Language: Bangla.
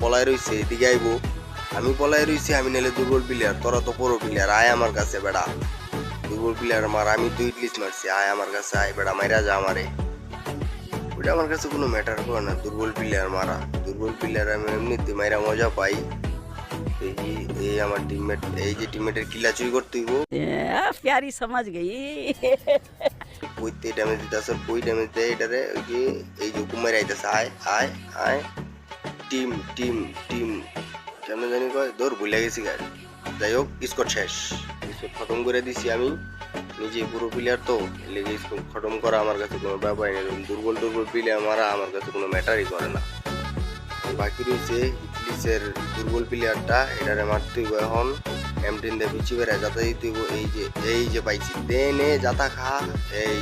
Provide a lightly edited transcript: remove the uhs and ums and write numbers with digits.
পলায় রইছে, এদিকে আইবো। আমি পলায় রইছি, আমি নাহলে দুর্বল প্লেয়ার, তোরা তো পুরো প্লেয়ার, আয় আমার কাছে বেড়া। দুর্বল প্লেয়ার মার, আমি 2 ইডলিশ মারছি, আয় আমার কাছে, আয় বেড়া, মাইরা যা আমারে। ওইটা আমার কাছে কোনো ম্যাটার করে না, দুর্বল প্লেয়ার মারা। দুর্বল প্লেয়ার আমি এমনিতে মাইরা মজা পাই। এই আমার টিমমেট, এই যে টিমমেটের কিলা চুরি করতে হইব। प्यारी समझ गई। কইতে ড্যামেজ দিতেছে, কই ড্যামেজ দেয় এটারে, ওই যে এই যে কুমার আইতেছে, আয় আয় আয়। টিম টিম টিম কেমন জানি কয়, দৌড় ভুলে গেছি গাড়ি। যাই হোক, স্কোর শেষ, স্কোর খতম করে দিছি আমি। নিজে পুরো প্লেয়ার তো, লেগে স্কোর খতম করা আমার কাছে কোনো ব্যাপারই নেই। দুর্বল দুর্বল প্লেয়ার মারা আমার কাছে কোনো ম্যাটারই করে না। বাকি রয়েছে হিটলিসের দুর্বল প্লেয়ারটা, এটারে মারতে হইব এখন। M10 দিয়ে পিছিয়ে বেড়ায় যাতা দিতে হইব। এই যে পাইছি, দে নে যাতা খা। এই